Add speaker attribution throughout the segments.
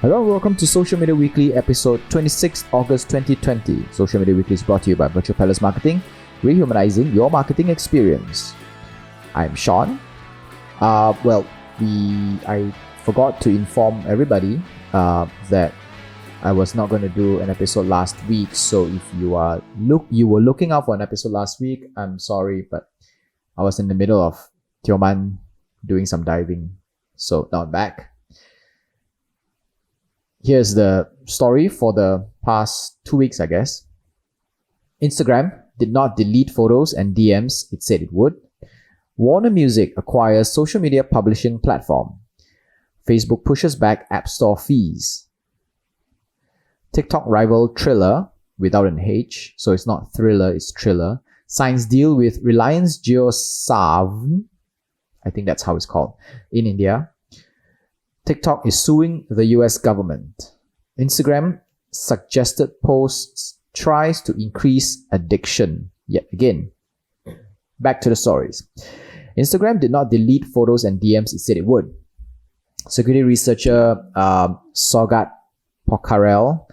Speaker 1: Hello and welcome to Social Media Weekly, episode 26, August 2020. Social Media Weekly is brought to you by Virtual Palace Marketing, rehumanizing your marketing experience. I'm Sean. I forgot to inform everybody that I was not going to do an episode last week. So if you were looking out for an episode last week, I'm sorry, but I was in the middle of Tioman doing some diving. So now I'm back. Here's the story for the past 2 weeks, I guess. Instagram did not delete photos and DMs it said it would. Warner Music acquires social media publishing platform. Facebook pushes back App Store fees. TikTok rival Triller, without an H, so it's not Thriller, it's Triller, signs deal with Reliance JioSaavn, I think that's how it's called, in India. TikTok is suing the US government. Instagram suggested posts tries to increase addiction yet again. Back to the stories. Instagram did not delete photos and DMs it said it would. Security researcher Sogat Pokharel,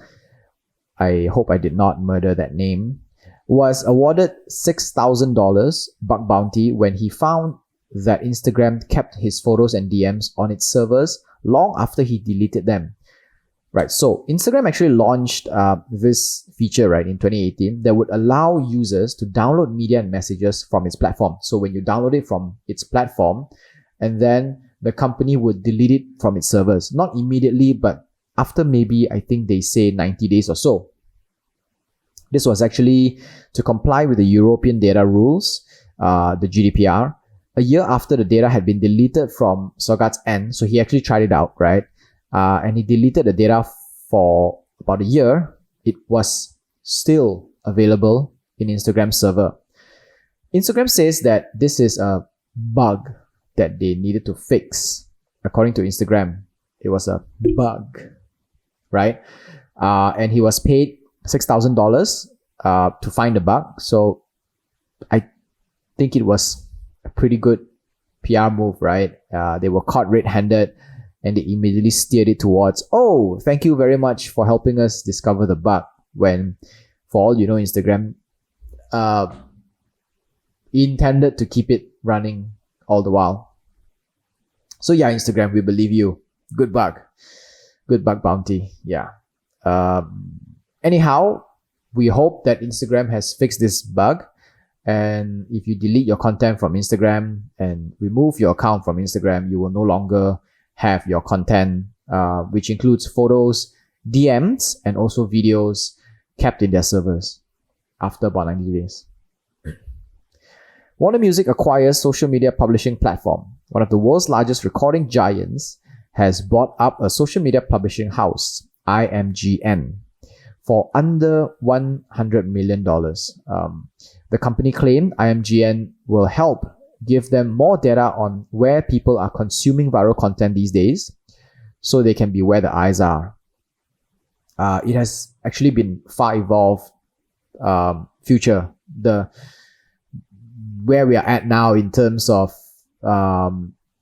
Speaker 1: I hope I did not murder that name, was awarded $6,000 bug bounty when he found that Instagram kept his photos and DMs on its servers long after he deleted them. Right, so Instagram actually launched this feature, right, in 2018 that would allow users to download media and messages from its platform. So when you download it from its platform, and then the company would delete it from its servers. Not immediately, but after maybe, I think they say 90 days or so. This was actually to comply with the European data rules, the GDPR, a year after the data had been deleted from Sogat's end. So he actually tried it out, right? And he deleted the data for about a year. It was still available in Instagram's server. Instagram says that this is a bug that they needed to fix. According to Instagram, it was a bug, right? And he was paid $6,000 to find the bug. So I think it was a pretty good PR move, right? They were caught red-handed and they immediately steered it towards, oh, thank you very much for helping us discover the bug. When, for all you know, Instagram intended to keep it running all the while. So yeah, Instagram, we believe you. Good bug bounty. Yeah. Anyhow, we hope that Instagram has fixed this bug. And if you delete your content from Instagram and remove your account from Instagram, you will no longer have your content, which includes photos, DMs, and also videos kept in their servers after about 90 days. Warner Music acquires social media publishing platform. One of the world's largest recording giants has bought up a social media publishing house, IMGN, for under $100 million. The company claimed IMGN will help give them more data on where people are consuming viral content these days, so they can be where the eyes are. It has actually been far evolved future. Where we are at now in terms of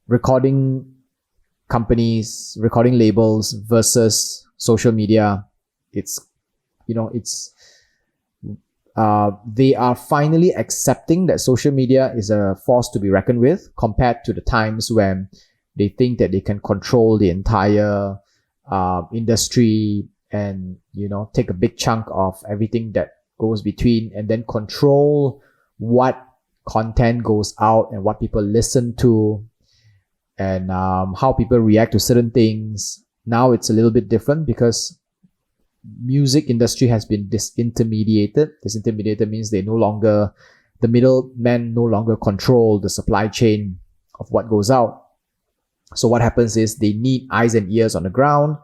Speaker 1: recording companies, recording labels versus social media, they are finally accepting that social media is a force to be reckoned with, compared to the times when they think that they can control the entire industry and take a big chunk of everything that goes between, and then control what content goes out and what people listen to, and how people react to certain things. Now it's a little bit different because music industry has been disintermediated. Disintermediated means the middlemen no longer control the supply chain of what goes out. So what happens is they need eyes and ears on the ground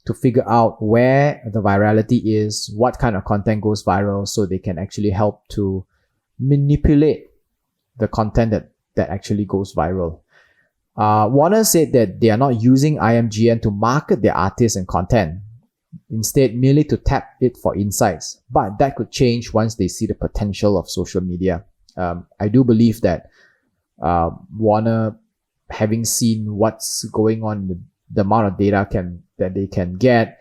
Speaker 1: to figure out where the virality is, what kind of content goes viral, so they can actually help to manipulate the content that actually goes viral. Warner said that they are not using IMGN to market their artists and content, instead merely to tap it for insights. But that could change once they see the potential of social media. I do believe that Warner, having seen what's going on in the the amount of data that they can get,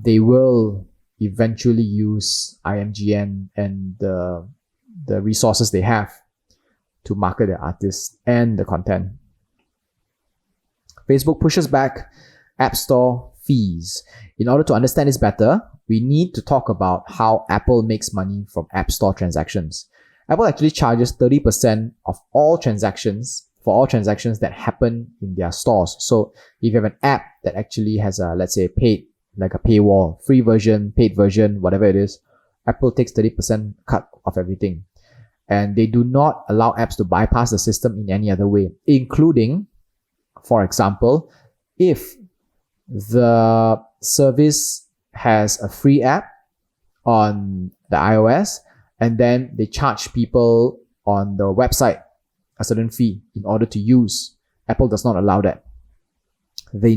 Speaker 1: they will eventually use IMGN and the resources they have to market their artists and the content. Facebook pushes back App Store fees. In order to understand this better, we need to talk about how Apple makes money from App Store transactions. Apple actually charges 30% of all transactions for all transactions that happen in their stores. So if you have an app that actually has a, let's say, paid, like a paywall, free version, paid version, whatever it is, Apple takes 30% cut of everything. And they do not allow apps to bypass the system in any other way, including, for example, if the service has a free app on the iOS and then they charge people on the website a certain fee in order to use, Apple does not allow that. They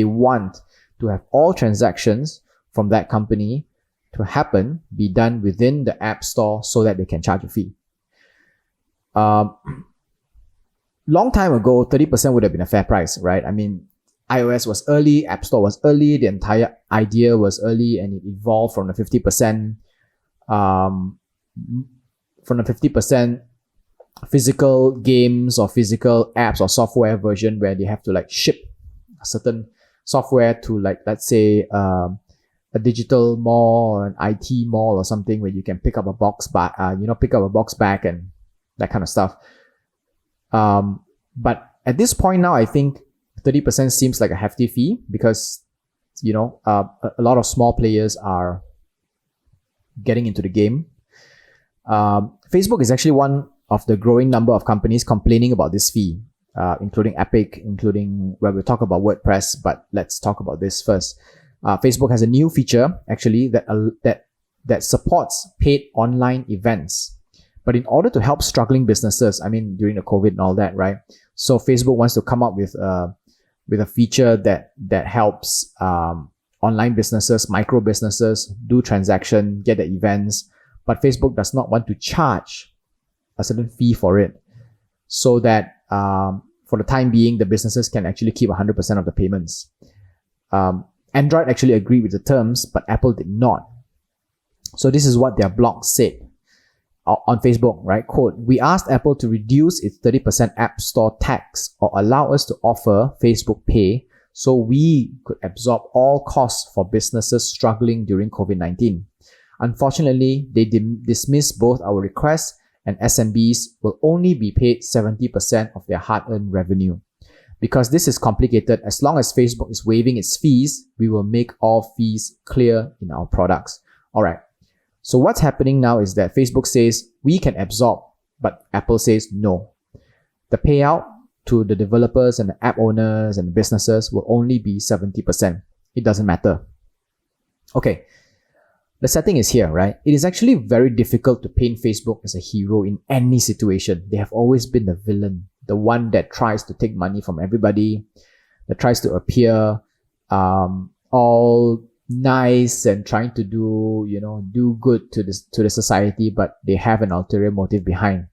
Speaker 1: want to have all transactions from that company to be done within the App Store so that they can charge a fee. Long time ago, 30% would have been a fair price, right? I mean, iOS was early, App Store was early, the entire idea was early, and it evolved from the 50%, physical games or physical apps or software version where they have to like ship a certain software to, like, let's say, a digital mall or an IT mall or something where you can pick up a box back, and that kind of stuff. But at this point now, I think 30% seems like a hefty fee because, a lot of small players are getting into the game. Facebook is actually one of the growing number of companies complaining about this fee, including Epic, we'll talk about WordPress, but let's talk about this first. Facebook has a new feature actually that supports paid online events. But in order to help struggling businesses, I mean, during the COVID and all that, right? So Facebook wants to come up with a feature that helps online businesses, micro businesses do transaction, get the events, but Facebook does not want to charge a certain fee for it, so that for the time being, the businesses can actually keep 100% of the payments. Android actually agreed with the terms, but Apple did not. So this is what their blog said on Facebook, right? Quote, "We asked Apple to reduce its 30% App Store tax or allow us to offer Facebook Pay so we could absorb all costs for businesses struggling during COVID-19. Unfortunately, they dismissed both our requests, and SMBs will only be paid 70% of their hard-earned revenue. Because this is complicated, as long as Facebook is waiving its fees, we will make all fees clear in our products." All right. So what's happening now is that Facebook says we can absorb, but Apple says no. The payout to the developers and the app owners and the businesses will only be 70%. It doesn't matter. Okay. The setting is here, right? It is actually very difficult to paint Facebook as a hero in any situation. They have always been the villain, the one that tries to take money from everybody, that tries to appear all nice and trying to do good to the society, but they have an ulterior motive behind.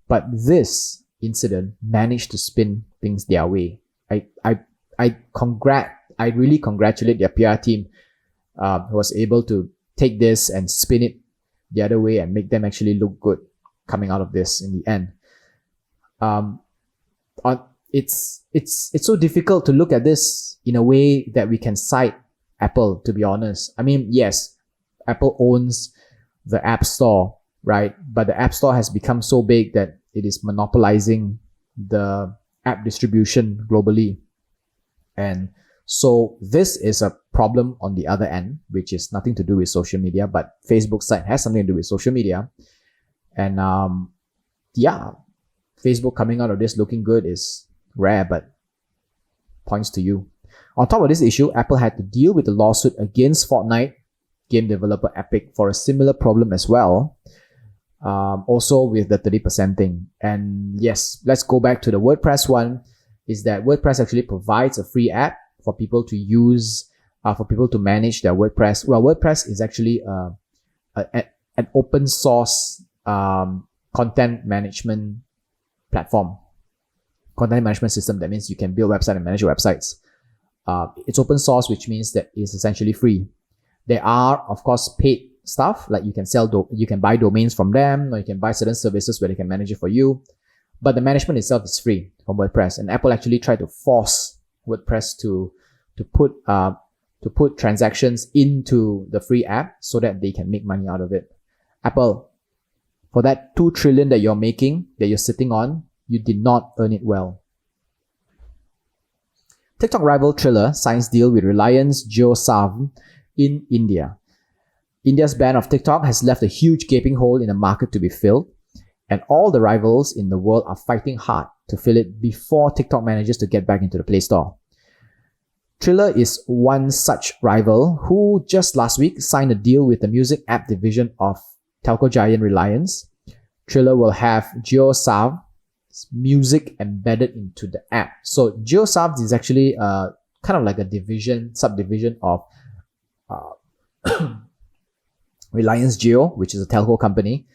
Speaker 1: But this incident managed to spin things their way. I really congratulate their PR team who was able to take this and spin it the other way and make them actually look good coming out of this in the end. It's so difficult to look at this in a way that we can cite Apple, to be honest. I mean, yes, Apple owns the App Store, right? But the App Store has become so big that it is monopolizing the app distribution globally. And so this is a problem on the other end, which is nothing to do with social media, but Facebook's side has something to do with social media. And Facebook coming out of this looking good is rare, but points to you. On top of this issue, Apple had to deal with a lawsuit against Fortnite game developer Epic for a similar problem as well. Also with the 30% thing. And yes, let's go back to the WordPress one, is that WordPress actually provides a free app for people to use, for people to manage their WordPress. Well, WordPress is actually an open source content management platform, content management system. That means you can build websites and manage your websites. it's open source, which means that it's essentially free. There are, of course, paid stuff, like you can you can buy domains from them, or you can buy certain services where they can manage it for you. But the management itself is free from WordPress. And Apple actually tried to force WordPress to put transactions into the free app so that they can make money out of it. Apple, for that 2 trillion that you're making, that you're sitting on, you did not earn it well. TikTok rival Triller signs deal with Reliance JioSaavn in India. India's ban of TikTok has left a huge gaping hole in the market to be filled, and all the rivals in the world are fighting hard to fill it before TikTok manages to get back into the Play Store. Triller is one such rival who just last week signed a deal with the music app division of telco giant Reliance. Triller will have JioSaavn's music embedded into the app. So JioSaavn is actually kind of like a subdivision of Reliance Jio, which is a telco company,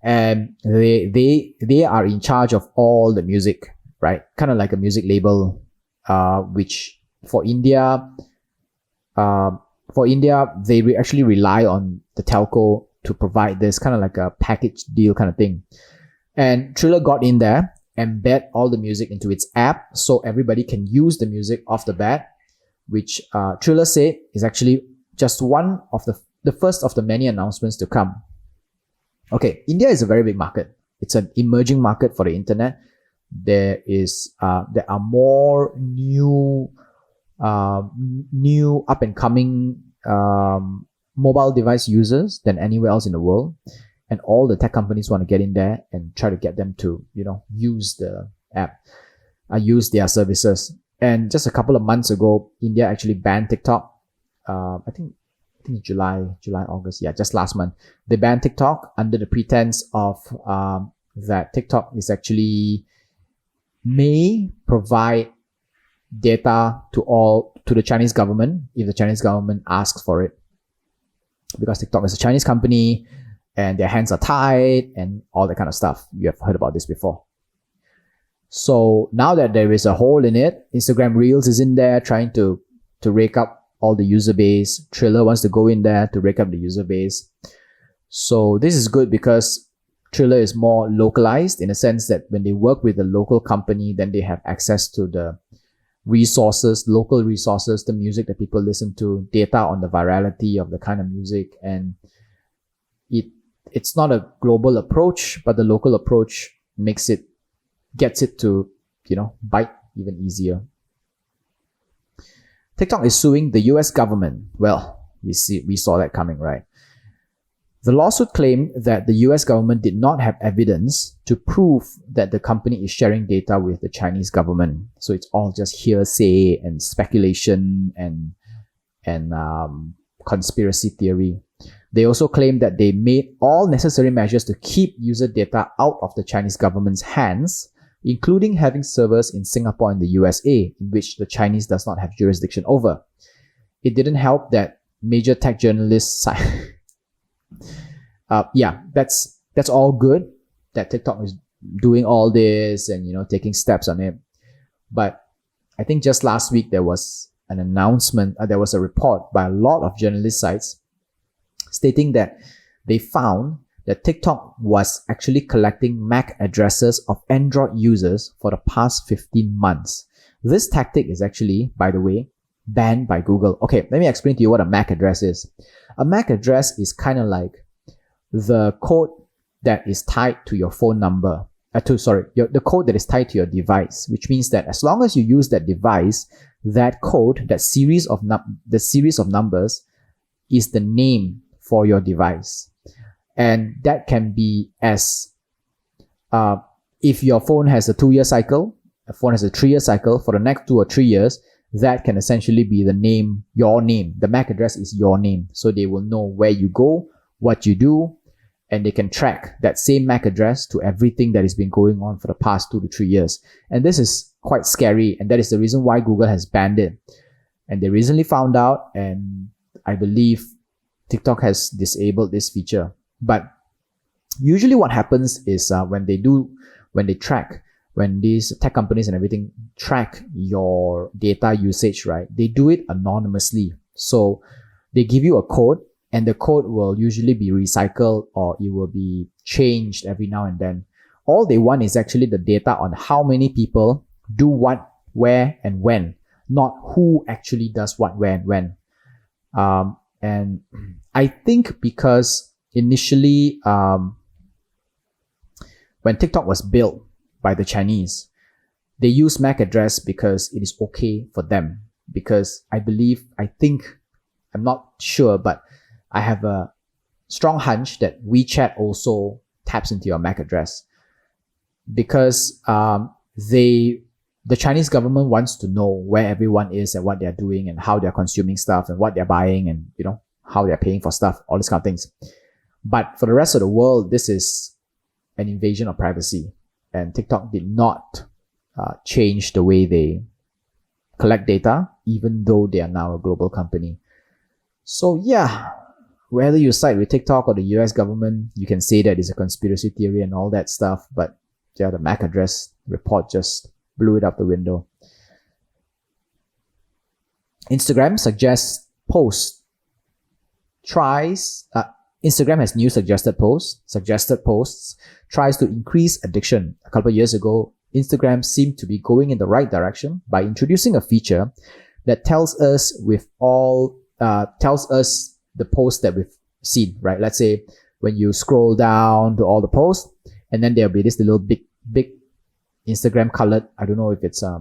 Speaker 1: and they are in charge of all the music, right? Kind of like a music label, which for India, they actually rely on the telco to provide this kind of like a package deal kind of thing. And Triller got in there, embed all the music into its app so everybody can use the music off the bat, which Triller said is actually just one of the first of the many announcements to come. Okay, India is a very big market. It's an emerging market for the internet. There are more new up and coming mobile device users than anywhere else in the world. And all the tech companies want to get in there and try to get them to, use the app, use their services. And just a couple of months ago, India actually banned TikTok. I think July, August. Yeah, just last month. They banned TikTok under the pretense of that TikTok is actually may provide data to the Chinese government if the Chinese government asks for it. Because TikTok is a Chinese company and their hands are tied and all that kind of stuff. You have heard about this before. So now that there is a hole in it, Instagram Reels is in there trying to rake up all the user base. Triller wants to go in there to rake up the user base. So this is good because Triller is more localized in a sense that when they work with a local company, then they have access to the local resources, the music that people listen to, data on the virality of the kind of music. And it's not a global approach, but the local approach gets it to, bite even easier. TikTok is suing the US government. Well, we saw that coming, right? The lawsuit claimed that the US government did not have evidence to prove that the company is sharing data with the Chinese government. So it's all just hearsay and speculation and conspiracy theory. They also claimed that they made all necessary measures to keep user data out of the Chinese government's hands, including having servers in Singapore and the USA, in which the Chinese does not have jurisdiction over. It didn't help that major tech journalists that's all good that TikTok is doing all this and taking steps on it. But I think just last week there was an announcement, there was a report by a lot of journalist sites stating that they found that TikTok was actually collecting MAC addresses of Android users for the past 15 months. This tactic is actually, by the way, banned by Google. Okay, let me explain to you what a MAC address is. A MAC address is kind of like the code that is tied to your phone number. The code that is tied to your device, which means that as long as you use that device, that code, the series of numbers is the name for your device. And that can be as, if your phone has a 2-year cycle, a phone has a 3-year cycle, for the next 2 or 3 years, that can essentially be the name, your name. The MAC address is your name. So they will know where you go, what you do, and they can track that same MAC address to everything that has been going on for the past 2 to 3 years. And this is quite scary, and that is the reason why Google has banned it. And they recently found out, and I believe TikTok has disabled this feature. But usually what happens is when they track when these tech companies and everything track your data usage, right, they do it anonymously. So they give you a code, and the code will usually be recycled or it will be changed every now and then. All they want is actually the data on how many people do what, where, and when, not who actually does what, where, and when. And I think because initially, when TikTok was built by the Chinese, they use MAC address because it is okay for them. Because I think, I'm not sure, but I have a strong hunch that WeChat also taps into your MAC address. Because the Chinese government wants to know where everyone is and what they're doing and how they're consuming stuff and what they're buying and, how they're paying for stuff, all these kind of things. But for the rest of the world, this is an invasion of privacy. And TikTok did not change the way they collect data, even though they are now a global company. So yeah, whether you side with TikTok or the US government, you can say that it's a conspiracy theory and all that stuff. But yeah, the MAC address report just blew it out the window. Instagram suggests posts. Instagram has new suggested posts tries to increase addiction. A couple of years ago, Instagram seemed to be going in the right direction by introducing a feature that tells us the posts that we've seen, right? Let's say when you scroll down to all the posts, and then there'll be this little big Instagram colored, I don't know if it's a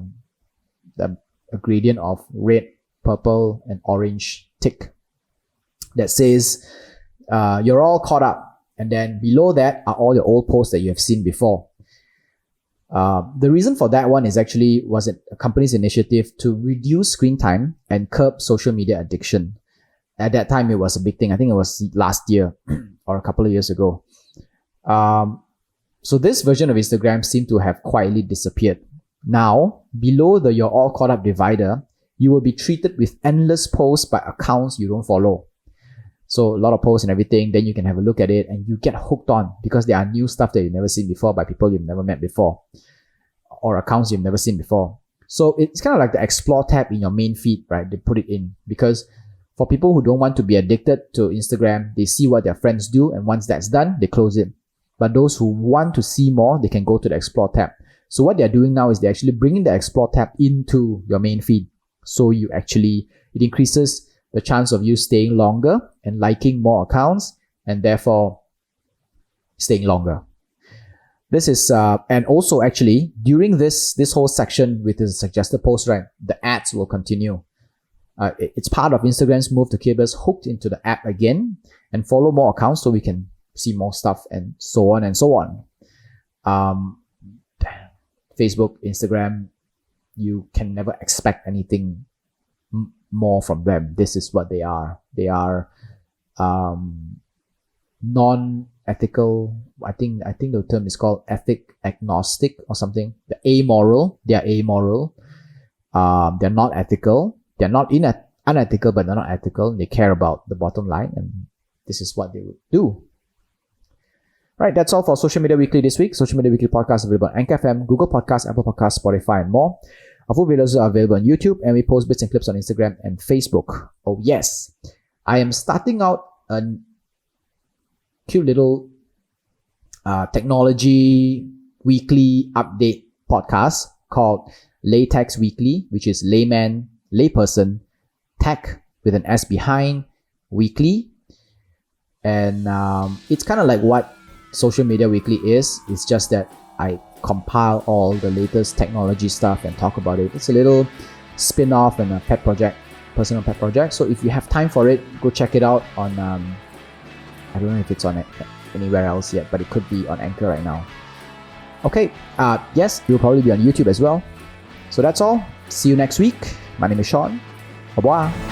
Speaker 1: gradient of red, purple, and orange tick that says you're all caught up. And then below that are all your old posts that you have seen before. The reason for that one was a company's initiative to reduce screen time and curb social media addiction. At that time, it was a big thing. I think it was last year or a couple of years ago. So this version of Instagram seemed to have quietly disappeared. Now, below the You're All Caught Up divider, you will be treated with endless posts by accounts you don't follow. So a lot of posts and everything, then you can have a look at it and you get hooked on because there are new stuff that you've never seen before by people you've never met before or accounts you've never seen before. So it's kind of like the Explore tab in your main feed, right? They put it in because for people who don't want to be addicted to Instagram, they see what their friends do, and once that's done, they close it. But those who want to see more, they can go to the Explore tab. So what they're doing now is they're actually bringing the Explore tab into your main feed. So it increases the chance of you staying longer and liking more accounts and therefore staying longer. This is, and also actually during this whole section with the suggested post, right, the ads will continue. It's part of Instagram's move to keep us hooked into the app again and follow more accounts so we can see more stuff and so on and so on. Facebook, Instagram, you can never expect anything more from them. This is what they are. They are non-ethical. I think the term is called ethic agnostic or something. They're amoral. They're amoral. They're not ethical. They're not unethical, but they're not ethical. They care about the bottom line, and this is what they would do. Right, that's all for Social Media Weekly this week. Social Media Weekly podcast available on Anchor FM, Google Podcasts, Apple Podcasts, Spotify, and more. Our full videos are available on YouTube, and we post bits and clips on Instagram and Facebook. Oh yes, I am starting out a cute little technology weekly update podcast called Laytex Weekly, which is layperson, tech with an S behind, weekly. And it's kind of like what Social Media Weekly is. It's just that I compile all the latest technology stuff and talk about it. It's a little spin-off and a pet project, personal pet project. So if you have time for it, go check it out on I don't know if it's on anywhere else yet, but it could be on Anchor right now. Okay, yes, it will probably be on YouTube as well. So that's all. See you next week. My name is Sean. Au revoir.